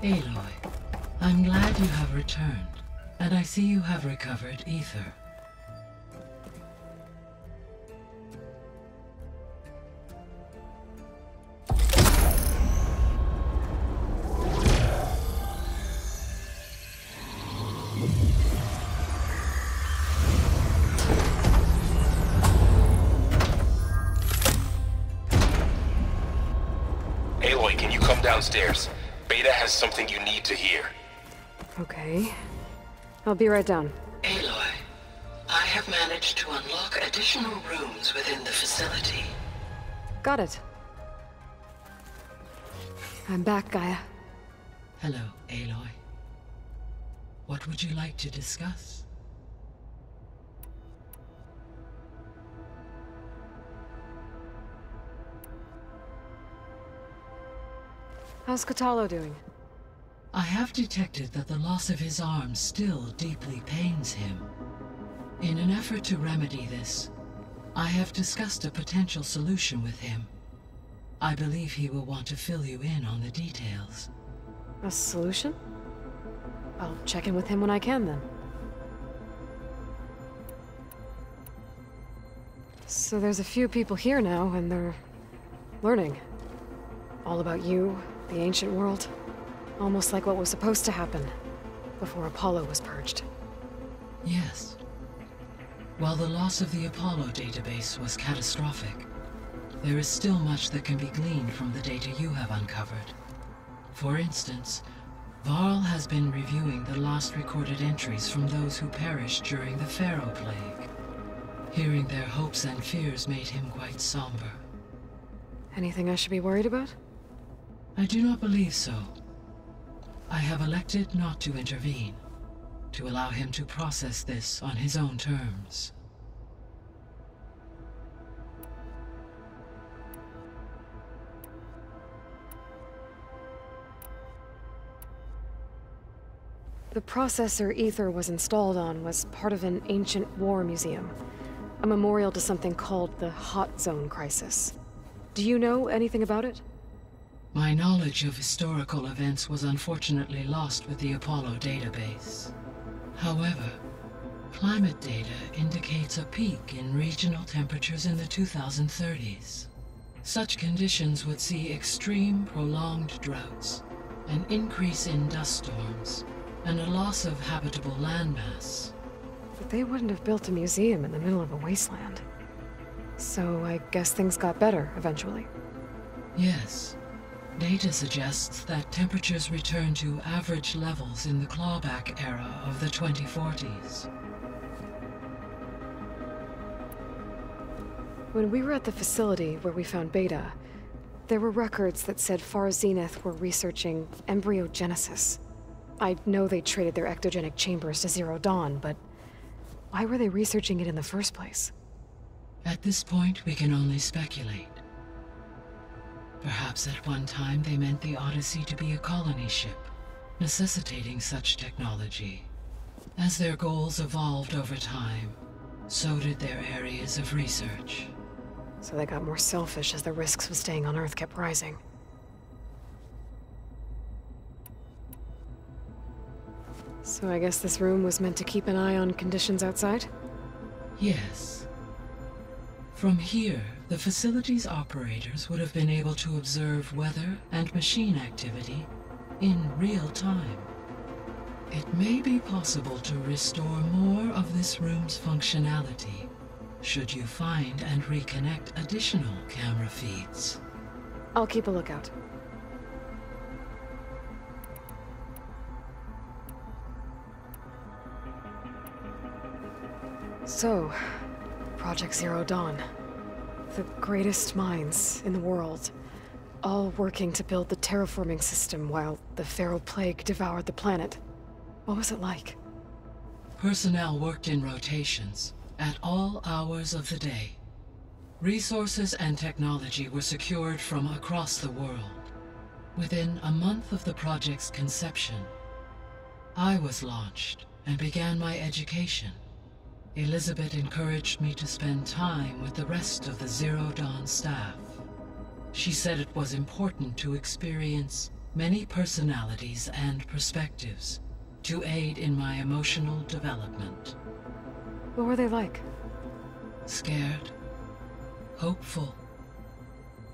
Aloy, I'm glad you have returned, and I see you have recovered ether. Aloy, can you come downstairs? Beta has something you need to hear. Okay. I'll be right down. Aloy, I have managed to unlock additional rooms within the facility. Got it. I'm back, Gaia. Hello, Aloy. What would you like to discuss? How's Kotallo doing? I have detected that the loss of his arm still deeply pains him. In an effort to remedy this, I have discussed a potential solution with him. I believe he will want to fill you in on the details. A solution? I'll check in with him when I can, then. So there's a few people here now, and they're learning. All about you, the ancient world. Almost like what was supposed to happen before Apollo was purged. Yes. While the loss of the Apollo database was catastrophic, there is still much that can be gleaned from the data you have uncovered. For instance, Varl has been reviewing the last recorded entries from those who perished during the Pharaoh Plague. Hearing their hopes and fears made him quite somber. Anything I should be worried about? I do not believe so. I have elected not to intervene, to allow him to process this on his own terms. The processor Ether was installed on was part of an ancient war museum, a memorial to something called the Hot Zone Crisis. Do you know anything about it? My knowledge of historical events was unfortunately lost with the Apollo database. However, climate data indicates a peak in regional temperatures in the 2030s. Such conditions would see extreme, prolonged droughts, an increase in dust storms, and a loss of habitable landmass. But they wouldn't have built a museum in the middle of a wasteland. So I guess things got better eventually. Yes. Data suggests that temperatures return to average levels in the clawback era of the 2040s. When we were at the facility where we found Beta, there were records that said Far Zenith were researching embryogenesis. I know they traded their ectogenic chambers to Zero Dawn, but why were they researching it in the first place? At this point, we can only speculate. Perhaps at one time they meant the Odyssey to be a colony ship, necessitating such technology. As their goals evolved over time, so did their areas of research. So they got more selfish as the risks of staying on Earth kept rising. So I guess this room was meant to keep an eye on conditions outside? Yes. From here, the facility's operators would have been able to observe weather and machine activity in real time. It may be possible to restore more of this room's functionality, should you find and reconnect additional camera feeds. I'll keep a lookout. So, Project Zero Dawn. The greatest minds in the world, all working to build the terraforming system while the Pharaoh Plague devoured the planet. What was it like? Personnel worked in rotations, at all hours of the day. Resources and technology were secured from across the world. Within a month of the project's conception, I was launched and began my education. Elizabeth encouraged me to spend time with the rest of the Zero Dawn staff. She said it was important to experience many personalities and perspectives to aid in my emotional development. What were they like? Scared, hopeful,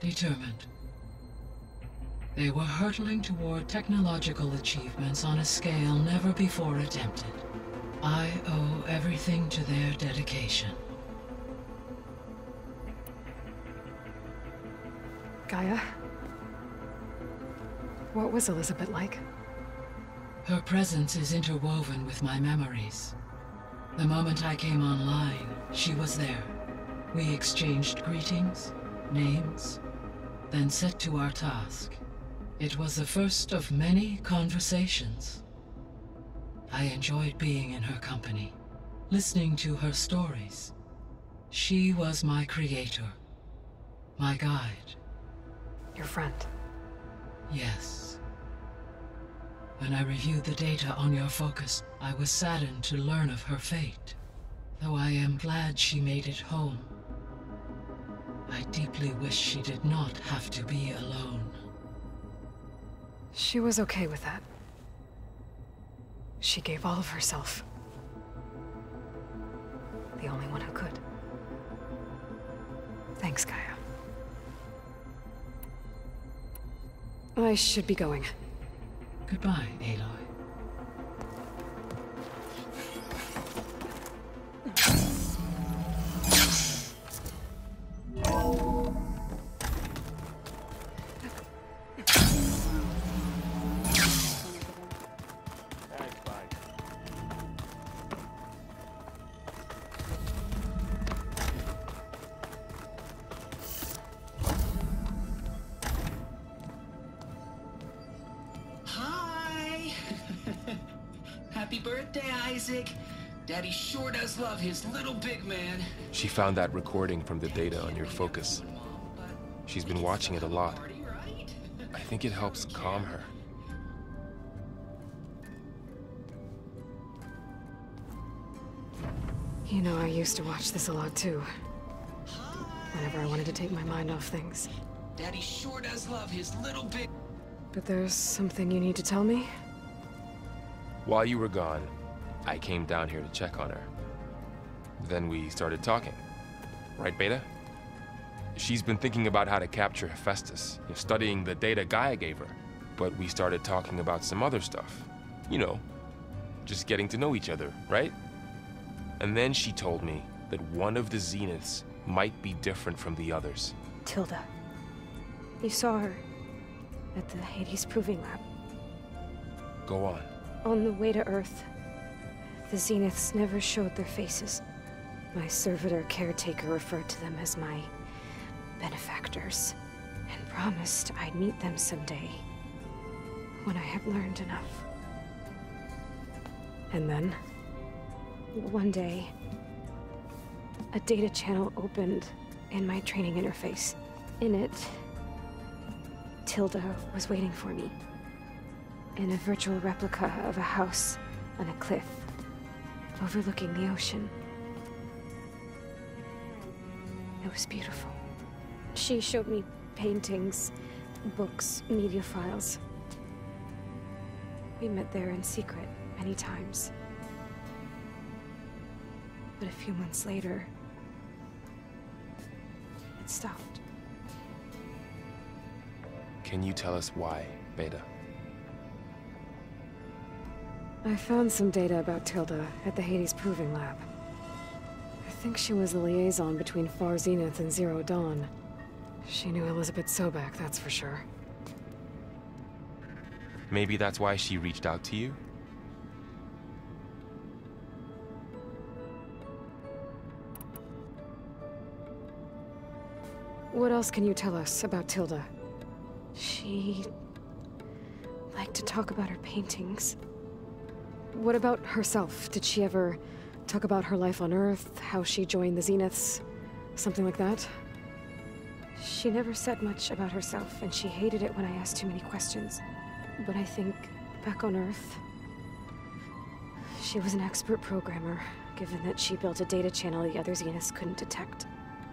determined. They were hurtling toward technological achievements on a scale never before attempted. I owe everything to their dedication. Gaia? What was Elizabeth like? Her presence is interwoven with my memories. The moment I came online, she was there. We exchanged greetings, names, then set to our task. It was the first of many conversations. I enjoyed being in her company, listening to her stories. She was my creator, my guide. Your friend. Yes. When I reviewed the data on your focus, I was saddened to learn of her fate. Though I am glad she made it home. I deeply wish she did not have to be alone. She was okay with that. She gave all of herself. The only one who could. Thanks, Gaia. I should be going. Goodbye, Aloy. Happy birthday, Isaac. Daddy sure does love his little big man. She found that recording from the data on your focus. She's been watching it a lot. I think it helps calm her. You know, I used to watch this a lot too. Whenever I wanted to take my mind off things. Daddy sure does love his little big... But there's something you need to tell me? While you were gone, I came down here to check on her. Then we started talking. Right, Beta? She's been thinking about how to capture Hephaestus, studying the data Gaia gave her. But we started talking about some other stuff. You know, just getting to know each other, right? And then she told me that one of the Zeniths might be different from the others. Tilda. You saw her at the Hades Proving Lab. Go on. On the way to Earth, the Zeniths never showed their faces. My servitor caretaker referred to them as my benefactors, and promised I'd meet them someday, when I had learned enough. And then? One day, a data channel opened in my training interface. In it, Tilda was waiting for me. In a virtual replica of a house on a cliff, overlooking the ocean. It was beautiful. She showed me paintings, books, media files. We met there in secret many times. But a few months later, it stopped. Can you tell us why, Beta? I found some data about Tilda at the Hades Proving Lab. I think she was the liaison between Far Zenith and Zero Dawn. She knew Elizabeth Sobek, that's for sure. Maybe that's why she reached out to you? What else can you tell us about Tilda? She liked to talk about her paintings. What about herself? Did she ever talk about her life on Earth, how she joined the Zeniths? Something like that? She never said much about herself, and she hated it when I asked too many questions. But I think, back on Earth, she was an expert programmer, given that she built a data channel the other Zeniths couldn't detect.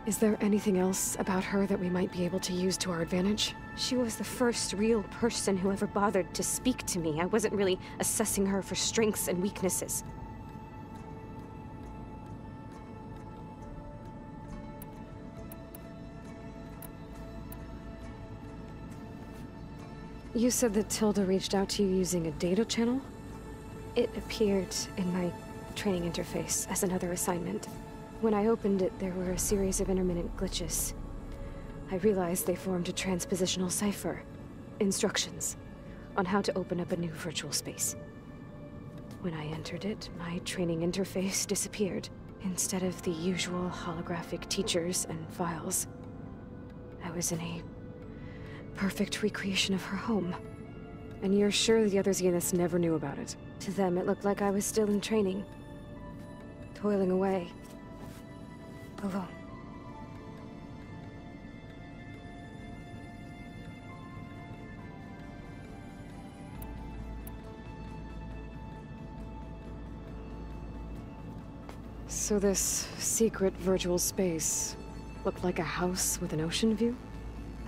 Is there anything else about her that we might be able to use to our advantage? She was the first real person who ever bothered to speak to me. I wasn't really assessing her for strengths and weaknesses. You said that Tilda reached out to you using a data channel? It appeared in my training interface as another assignment. When I opened it, there were a series of intermittent glitches. I realized they formed a transpositional cipher. Instructions on how to open up a new virtual space. When I entered it, my training interface disappeared. Instead of the usual holographic teachers and files, I was in a perfect recreation of her home. And you're sure the other Zeniths never knew about it? To them, it looked like I was still in training. Toiling away. Alone. So this secret virtual space looked like a house with an ocean view?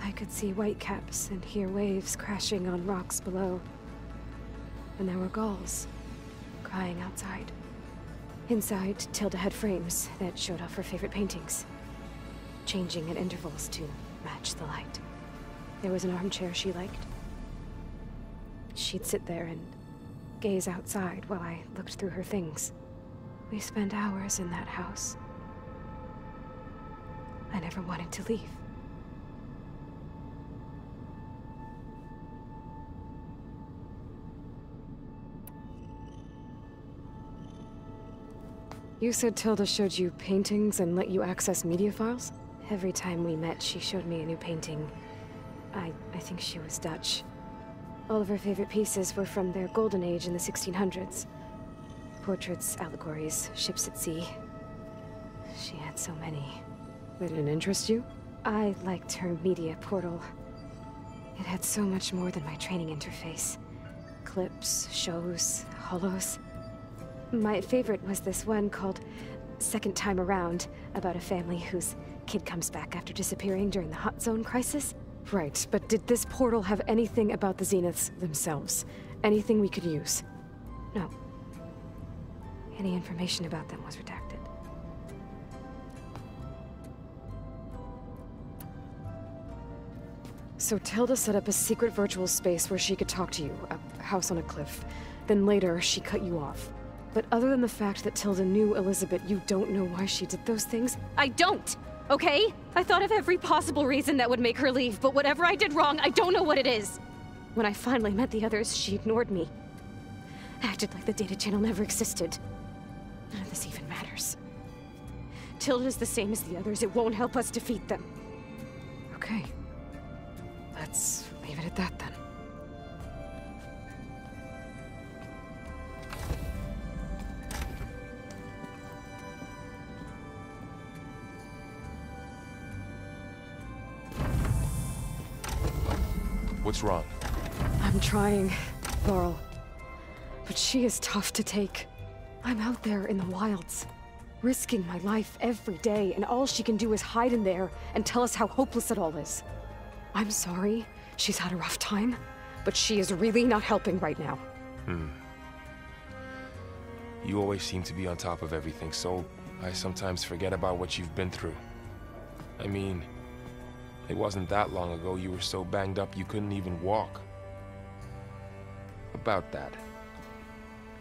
I could see whitecaps and hear waves crashing on rocks below. And there were gulls crying outside. Inside, Tilda had frames that showed off her favorite paintings, changing at intervals to match the light. There was an armchair she liked. She'd sit there and gaze outside while I looked through her things. We spent hours in that house. I never wanted to leave. You said Tilda showed you paintings and let you access media files? Every time we met, she showed me a new painting. I think she was Dutch. All of her favorite pieces were from their golden age in the 1600s. Portraits, allegories, ships at sea. She had so many. They didn't interest you? I liked her media portal. It had so much more than my training interface. Clips, shows, holos. My favorite was this one called Second Time Around, about a family whose kid comes back after disappearing during the Hot Zone crisis. Right, but did this portal have anything about the Zeniths themselves? Anything we could use? No. Any information about them was redacted. So Tilda set up a secret virtual space where she could talk to you, a house on a cliff. Then later, she cut you off. But other than the fact that Tilda knew Elizabeth, you don't know why she did those things? I don't! Okay? I thought of every possible reason that would make her leave, but whatever I did wrong, I don't know what it is! When I finally met the others, she ignored me. Acted like the data channel never existed. None of this even matters. Tilda's the same as the others. It won't help us defeat them. Okay. Let's leave it at that then. What's wrong? I'm trying, Laurel. But she is tough to take. I'm out there in the wilds, risking my life every day, and all she can do is hide in there and tell us how hopeless it all is. I'm sorry she's had a rough time, but she is really not helping right now. You always seem to be on top of everything, so I sometimes forget about what you've been through. I mean, it wasn't that long ago you were so banged up you couldn't even walk. About that.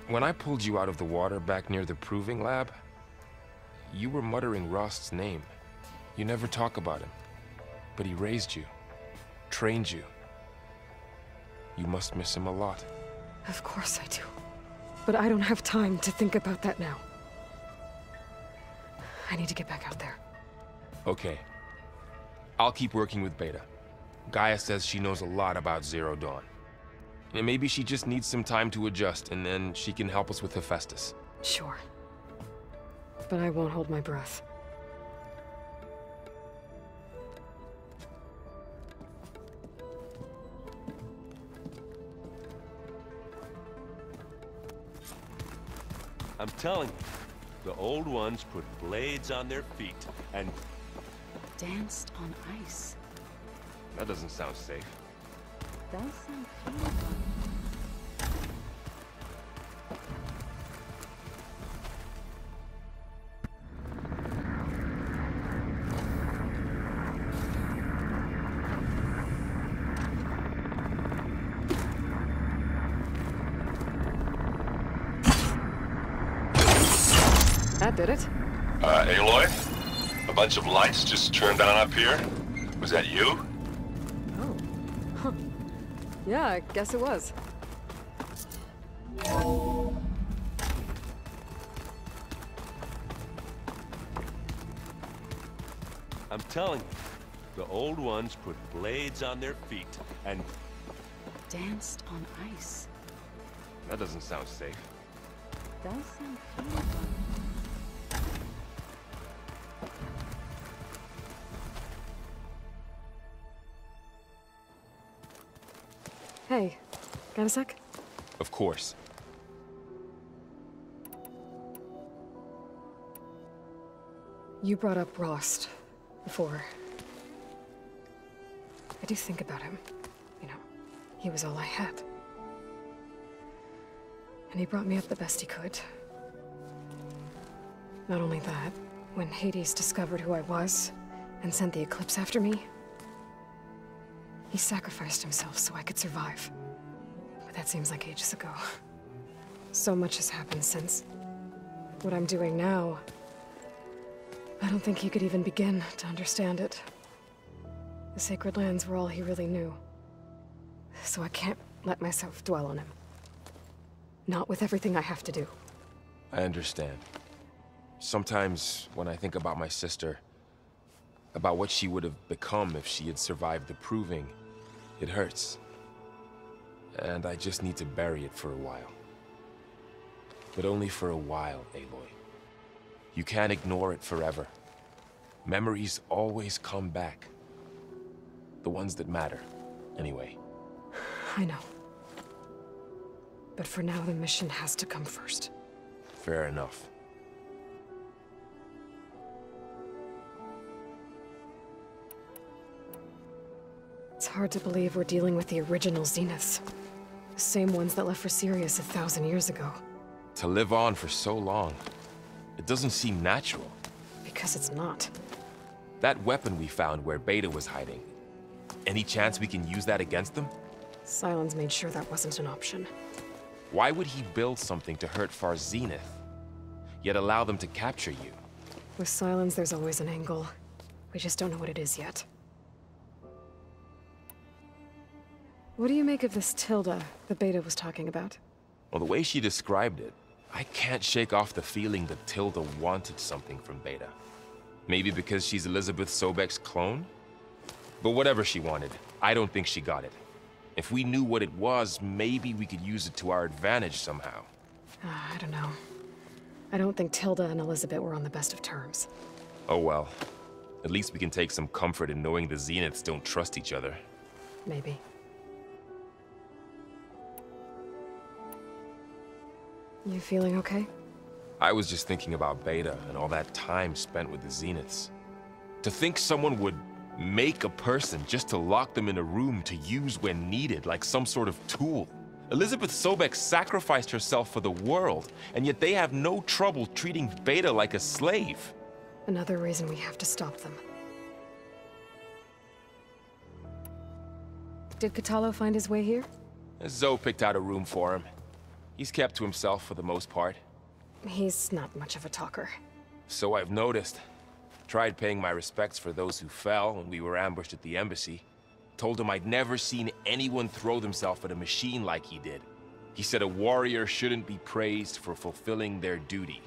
When I pulled you out of the water back near the proving lab, you were muttering Rost's name. You never talk about him. But he raised you, trained you. You must miss him a lot. Of course I do. But I don't have time to think about that now. I need to get back out there. Okay. I'll keep working with Beta. Gaia says she knows a lot about Zero Dawn. And maybe she just needs some time to adjust, and then she can help us with Hephaestus. Sure. But I won't hold my breath. I'm telling you, the old ones put blades on their feet, and Danced on ice. That doesn't sound safe. Does sound fun. That did it. Aloy? A bunch of lights just turned on up here? Was that you? Oh. Huh. Yeah, I guess it was. I'm telling you, the old ones put blades on their feet and... Danced on ice. That doesn't sound safe. Does sound fun. Hey, got a sec? Of course. You brought up Rost before. I do think about him. You know, he was all I had. And he brought me up the best he could. Not only that, when Hades discovered who I was and sent the Eclipse after me, he sacrificed himself so I could survive. But that seems like ages ago. So much has happened since. What I'm doing now, I don't think he could even begin to understand it. The Sacred Lands were all he really knew. So I can't let myself dwell on him. Not with everything I have to do. I understand. Sometimes, when I think about my sister, about what she would have become if she had survived the Proving, it hurts. And I just need to bury it for a while. But only for a while, Aloy. You can't ignore it forever. Memories always come back. The ones that matter, anyway. I know. But for now, the mission has to come first. Fair enough. It's hard to believe we're dealing with the original Zeniths. The same ones that left for Sirius 1,000 years ago. To live on for so long, it doesn't seem natural. Because it's not. That weapon we found where Beta was hiding, any chance we can use that against them? Sylens made sure that wasn't an option. Why would he build something to hurt Far Zenith, yet allow them to capture you? With Sylens, there's always an angle. We just don't know what it is yet. What do you make of this Tilda the Beta was talking about? Well, the way she described it, I can't shake off the feeling that Tilda wanted something from Beta. Maybe because she's Elizabeth Sobek's clone? But whatever she wanted, I don't think she got it. If we knew what it was, maybe we could use it to our advantage somehow. I don't know. I don't think Tilda and Elizabeth were on the best of terms. Oh well. At least we can take some comfort in knowing the Zeniths don't trust each other. Maybe. You feeling okay? I was just thinking about Beta and all that time spent with the Zeniths. To think someone would make a person just to lock them in a room to use when needed, like some sort of tool. Elizabeth Sobek sacrificed herself for the world, and yet they have no trouble treating Beta like a slave. Another reason we have to stop them. Did Katalo find his way here? Zoe picked out a room for him. He's kept to himself for the most part. He's not much of a talker. So I've noticed. Tried paying my respects for those who fell when we were ambushed at the embassy. Told him I'd never seen anyone throw themselves at a machine like he did. He said a warrior shouldn't be praised for fulfilling their duty.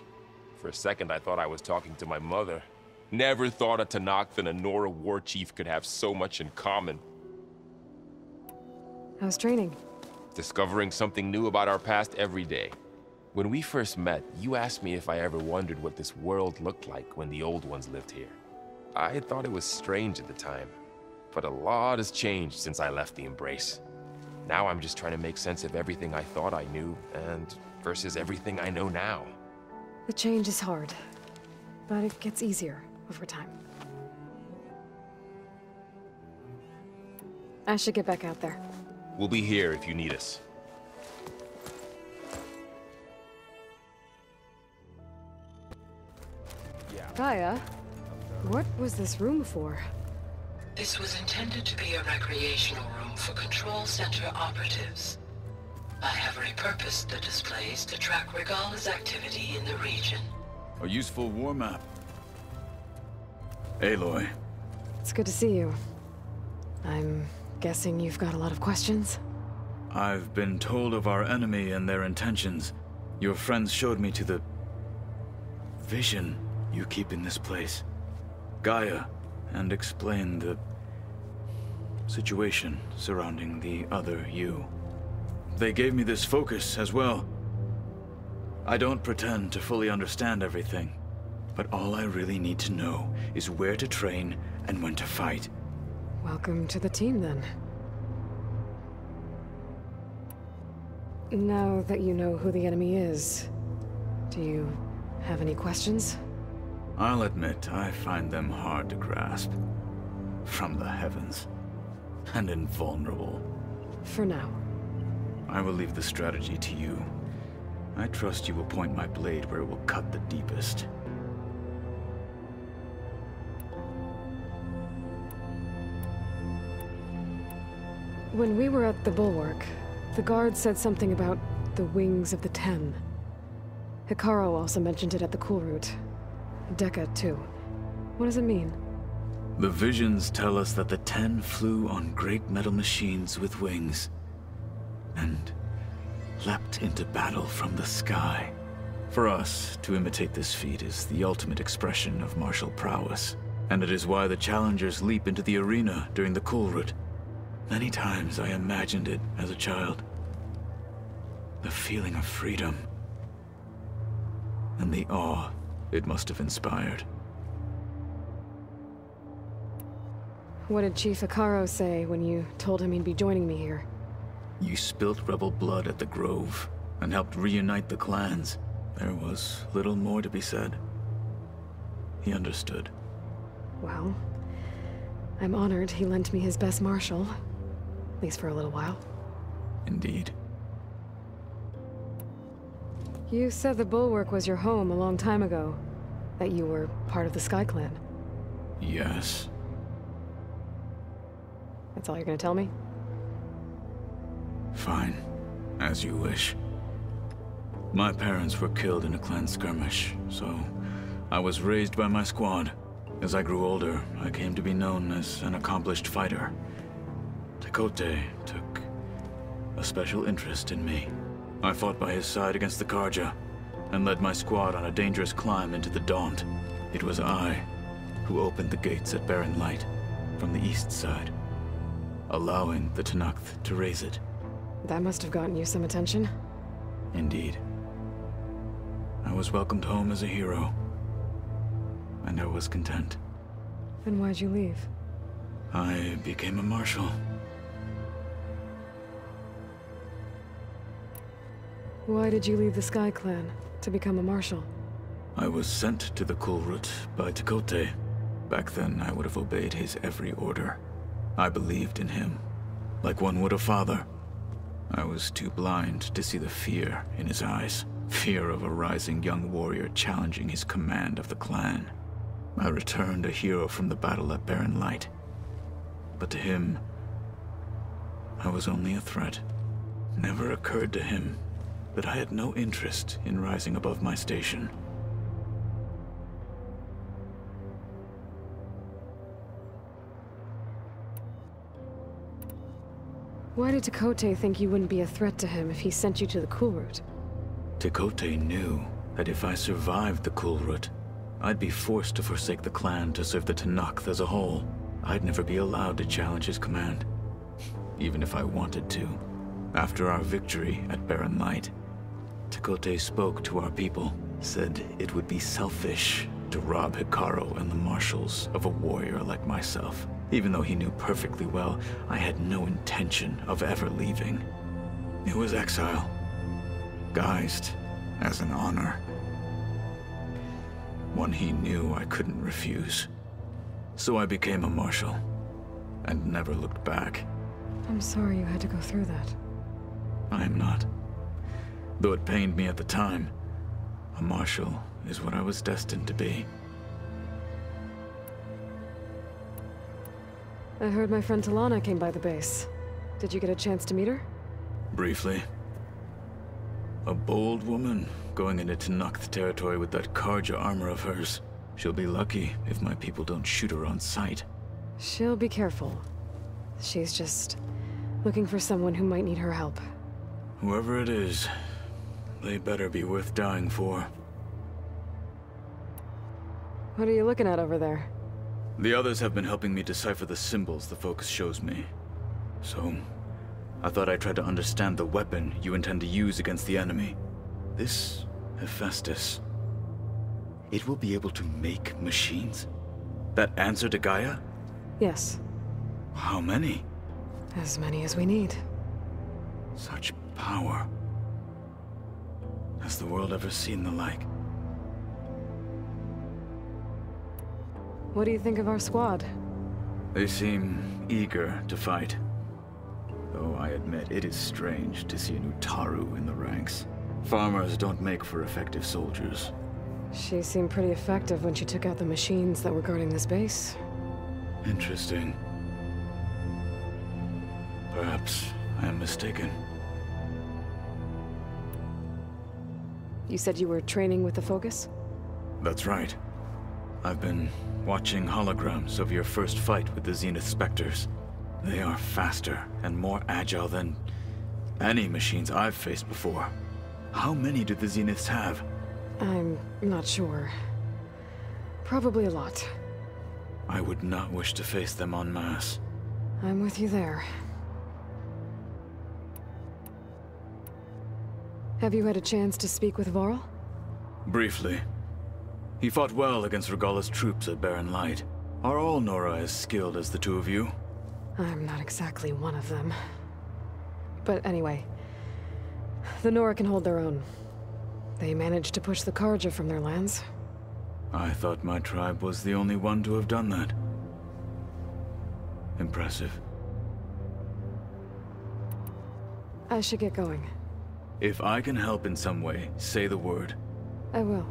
For a second I thought I was talking to my mother. Never thought a Tenakth and a Nora war chief could have so much in common. How's training? Discovering something new about our past every day. When we first met, you asked me if I ever wondered what this world looked like when the old ones lived here. I had thought it was strange at the time, but a lot has changed since I left the Embrace. Now I'm just trying to make sense of everything I thought I knew, and versus everything I know now. The change is hard, but it gets easier over time. I should get back out there. We'll be here if you need us. Gaia, what was this room for? This was intended to be a recreational room for Control Center operatives. I have repurposed the displays to track Regala's activity in the region. A useful war map. Aloy. It's good to see you. I'm guessing you've got a lot of questions? I've been told of our enemy and their intentions. Your friends showed me to the vision you keep in this place, Gaia, and explained the situation surrounding the other you. They gave me this focus as well. I don't pretend to fully understand everything, but all I really need to know is where to train and when to fight. Welcome to the team, then. Now that you know who the enemy is, do you have any questions? I'll admit, I find them hard to grasp. From the heavens. And invulnerable. For now. I will leave the strategy to you. I trust you will point my blade where it will cut the deepest. When we were at the Bulwark, the guard said something about the Wings of the Ten. Hikaru also mentioned it at the Kulrut. Dekka, too. What does it mean? The visions tell us that the Ten flew on great metal machines with wings, and leapt into battle from the sky. For us, to imitate this feat is the ultimate expression of martial prowess, and it is why the challengers leap into the arena during the Kulrut. Many times I imagined it as a child. The feeling of freedom, and the awe it must have inspired. What did Chief Hikaru say when you told him he'd be joining me here? You spilt rebel blood at the Grove, and helped reunite the clans. There was little more to be said. He understood. Well, I'm honored he lent me his best martial. At least for a little while. Indeed. You said the Bulwark was your home a long time ago. That you were part of the Sky Clan. Yes. That's all you're gonna tell me? Fine. As you wish. My parents were killed in a clan skirmish, so I was raised by my squad. As I grew older, I came to be known as an accomplished fighter. Tekote took a special interest in me. I fought by his side against the Karja, and led my squad on a dangerous climb into the Daunt. It was I who opened the gates at Barren Light from the east side, allowing the Tenakth to raise it. That must have gotten you some attention. Indeed. I was welcomed home as a hero, and I was content. Then why'd you leave? I became a marshal. Why did you leave the Sky Clan to become a marshal? I was sent to the Kulrut by Tekote. Back then, I would have obeyed his every order. I believed in him, like one would a father. I was too blind to see the fear in his eyes. Fear of a rising young warrior challenging his command of the clan. I returned a hero from the battle at Barren Light. But to him, I was only a threat. Never occurred to him that I had no interest in rising above my station. Why did Tekote think you wouldn't be a threat to him if he sent you to the Kulrut? Tekote knew that if I survived the Kulrut, I'd be forced to forsake the clan to serve the Tenakth as a whole. I'd never be allowed to challenge his command, even if I wanted to. After our victory at Barren Light, Tekote spoke to our people, said it would be selfish to rob Hikaru and the marshals of a warrior like myself. Even though he knew perfectly well I had no intention of ever leaving. It was exile, guised as an honor. One he knew I couldn't refuse. So I became a marshal, and never looked back. I'm sorry you had to go through that. I am not. Though it pained me at the time, a marshal is what I was destined to be. I heard my friend Talana came by the base. Did you get a chance to meet her? Briefly. A bold woman going into Tenakth territory with that Karja armor of hers. She'll be lucky if my people don't shoot her on sight. She'll be careful. She's just looking for someone who might need her help. Whoever it is, they better be worth dying for. What are you looking at over there? The others have been helping me decipher the symbols the focus shows me. So, I thought I'd try to understand the weapon you intend to use against the enemy. This Hephaestus. It will be able to make machines? That answer to Gaia? Yes. How many? As many as we need. Such power. Has the world ever seen the like? What do you think of our squad? They seem eager to fight. Though I admit it is strange to see a new Taru in the ranks. Farmers don't make for effective soldiers. She seemed pretty effective when she took out the machines that were guarding this base. Interesting. Perhaps I am mistaken. You said you were training with the Focus? That's right. I've been watching holograms of your first fight with the Zenith Spectres. They are faster and more agile than any machines I've faced before. How many do the Zeniths have? I'm not sure. Probably a lot. I would not wish to face them en masse. I'm with you there. Have you had a chance to speak with Varl? Briefly. He fought well against Regalla's troops at Barren Light. Are all Nora as skilled as the two of you? I'm not exactly one of them. But anyway, the Nora can hold their own. They managed to push the Karja from their lands. I thought my tribe was the only one to have done that. Impressive. I should get going. If I can help in some way, say the word. I will.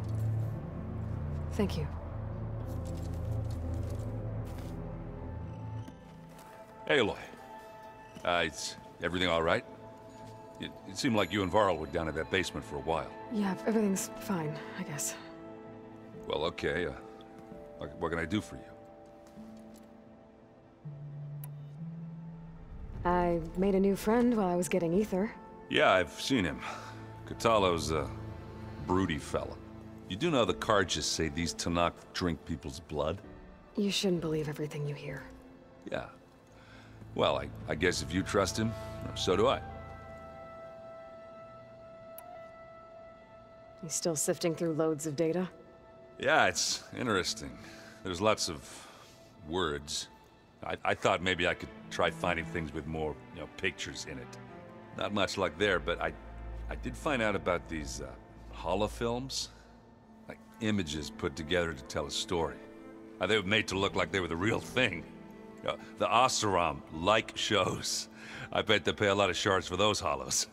Thank you. Hey, Aloy. Is everything all right? It seemed like you and Varl were down in that basement for a while. Yeah, everything's fine, I guess. Well, okay. What can I do for you? I made a new friend while I was getting ether. Yeah, I've seen him. Katalo's a broody fella. You do know the Karjas say these Tenakth drink people's blood? You shouldn't believe everything you hear. Yeah. Well, I guess if you trust him, so do I. He's still sifting through loads of data? Yeah, it's interesting. There's lots of words. I thought maybe I could try finding things with more, pictures in it. Not much luck there, but I did find out about these holofilms. Like images put together to tell a story. They were made to look like they were the real thing. The Oseram like shows. I bet they pay a lot of shards for those hollows.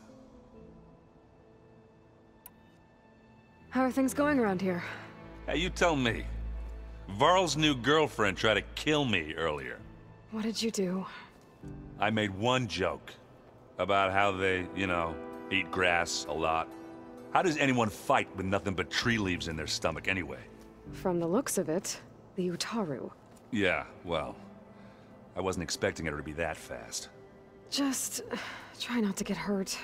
How are things going around here? Hey, you tell me. Varl's new girlfriend tried to kill me earlier. What did you do? I made one joke about how they, eat grass a lot. How does anyone fight with nothing but tree leaves in their stomach anyway? From the looks of it, the Utaru. Yeah, well, I wasn't expecting her to be that fast. Just try not to get hurt.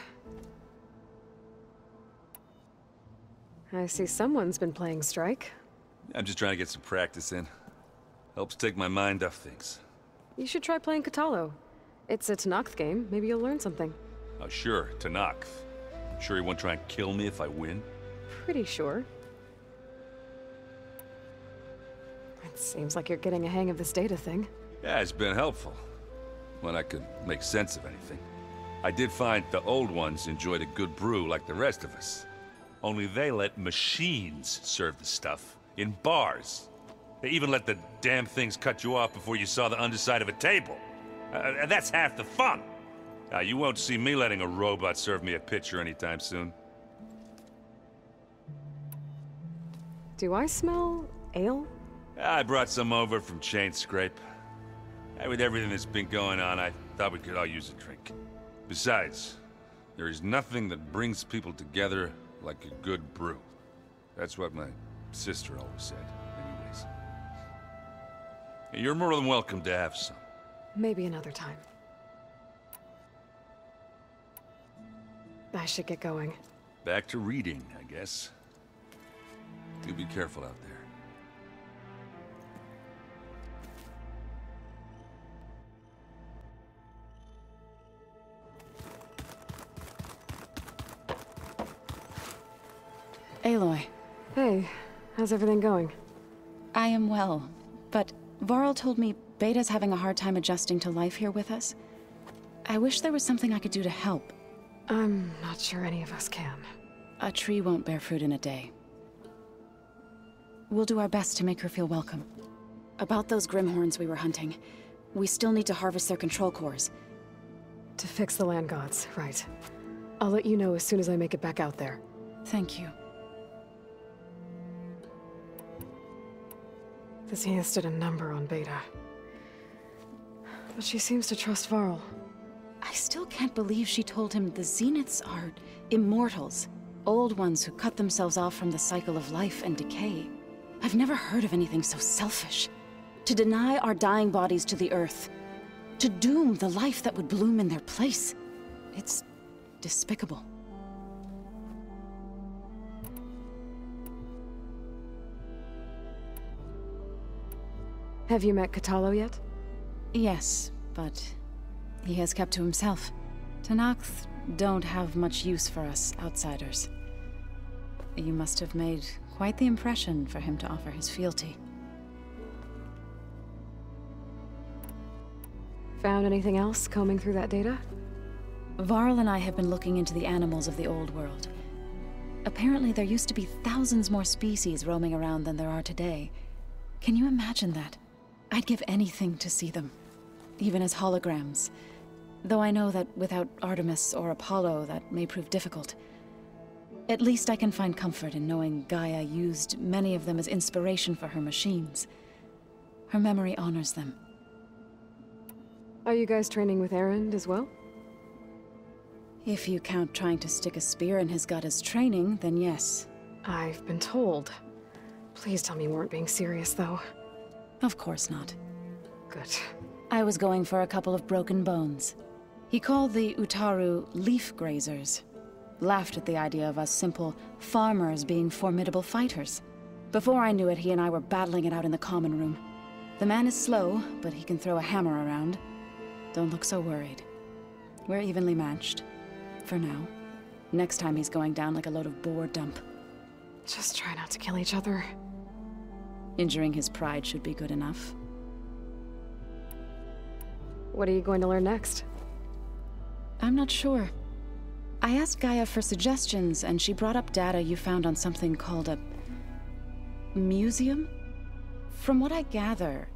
I see someone's been playing Strike. I'm just trying to get some practice in. Helps take my mind off things. You should try playing Katalo. It's a Tenakth game. Maybe you'll learn something. Oh, sure, Tenakth. Sure he won't try and kill me if I win? Pretty sure. It seems like you're getting a hang of this data thing. Yeah, it's been helpful. When I could make sense of anything. I did find the old ones enjoyed a good brew like the rest of us. Only they let machines serve the stuff in bars. They even let the damn things cut you off before you saw the underside of a table. And that's half the fun. You won't see me letting a robot serve me a pitcher anytime soon. Do I smell ale? I brought some over from Chain Scrape. With everything that's been going on, I thought we could all use a drink. Besides, there is nothing that brings people together like a good brew. That's what my sister always said, anyways. You're more than welcome to have some. Maybe another time. I should get going. Back to reading, I guess. You be careful out there. Aloy. Hey, how's everything going? I am well, but Varl told me Beta's having a hard time adjusting to life here with us. I wish there was something I could do to help. I'm not sure any of us can. A tree won't bear fruit in a day. We'll do our best to make her feel welcome. About those Grimhorns we were hunting, we still need to harvest their control cores. To fix the land gods, right. I'll let you know as soon as I make it back out there. Thank you. The Zeniths did a number on Beta. But she seems to trust Varl. I still can't believe she told him the Zeniths are immortals. Old ones who cut themselves off from the cycle of life and decay. I've never heard of anything so selfish. To deny our dying bodies to the earth. To doom the life that would bloom in their place. It's despicable. Have you met Katalo yet? Yes, but he has kept to himself. Tenakth don't have much use for us outsiders. You must have made quite the impression for him to offer his fealty. Found anything else combing through that data? Varl and I have been looking into the animals of the old world. Apparently there used to be thousands more species roaming around than there are today. Can you imagine that? I'd give anything to see them, even as holograms. Though I know that without Artemis or Apollo, that may prove difficult. At least I can find comfort in knowing Gaia used many of them as inspiration for her machines. Her memory honors them. Are you guys training with Erend as well? If you count trying to stick a spear in his gut as training, then yes. I've been told. Please tell me you weren't being serious, though. Of course not. Good. I was going for a couple of broken bones. He called the Utaru leaf grazers. Laughed at the idea of us simple farmers being formidable fighters. Before I knew it, he and I were battling it out in the common room. The man is slow, but he can throw a hammer around. Don't look so worried. We're evenly matched. For now. Next time he's going down like a load of boar dump. Just try not to kill each other. Injuring his pride should be good enough. What are you going to learn next? I'm not sure. I asked Gaia for suggestions, and she brought up data you found on something called a museum? From what I gather,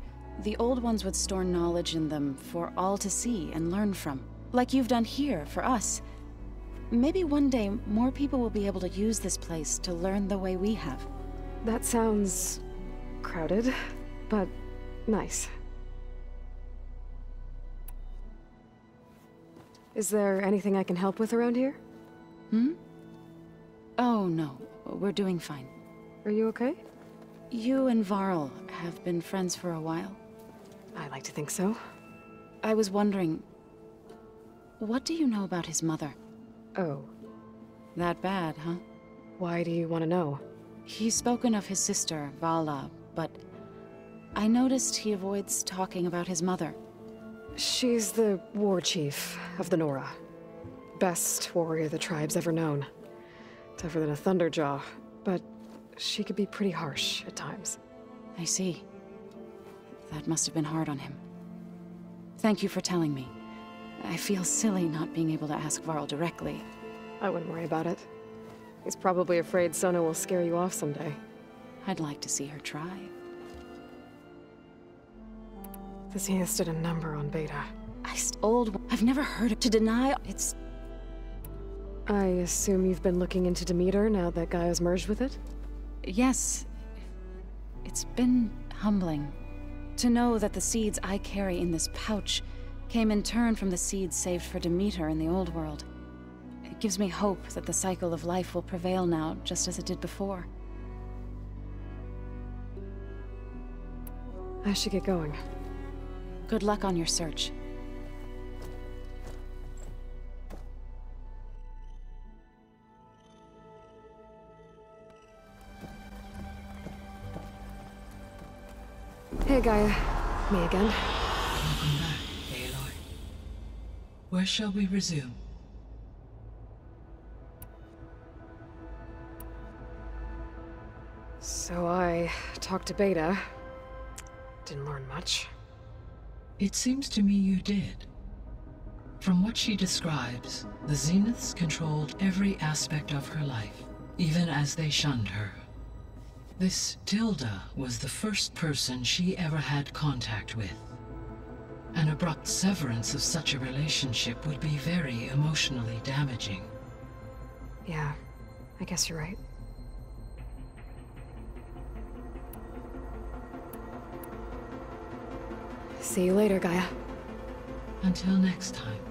the old ones would store knowledge in them for all to see and learn from. Like you've done here, for us. Maybe one day, more people will be able to use this place to learn the way we have. That sounds crowded, but nice. Is there anything I can help with around here? Oh, no. We're doing fine. Are you okay? You and Varl have been friends for a while. I like to think so. I was wondering, what do you know about his mother? Oh. That bad, huh? Why do you want to know? He's spoken of his sister, Vala, but I noticed he avoids talking about his mother. She's the war chief of the Nora. Best warrior the tribe's ever known. Tougher than a Thunderjaw, but she could be pretty harsh at times. I see. That must have been hard on him. Thank you for telling me. I feel silly not being able to ask Varl directly. I wouldn't worry about it. He's probably afraid Sona will scare you off someday. I'd like to see her try. The Zeniths did a number on Beta. I've never heard of to deny it's... I assume you've been looking into Demeter now that Gaia's merged with it? Yes. It's been humbling to know that the seeds I carry in this pouch came in turn from the seeds saved for Demeter in the old world. It gives me hope that the cycle of life will prevail now, just as it did before. I should get going. Good luck on your search. Hey, Gaia. Me again. Welcome back, Aloy. Where shall we resume? So I talked to Beta. Didn't learn much. It seems to me you did. From what she describes, the Zeniths controlled every aspect of her life, even as they shunned her. This Tilda was the first person she ever had contact with. An abrupt severance of such a relationship would be very emotionally damaging. Yeah, I guess you're right. See you later, Gaia. Until next time.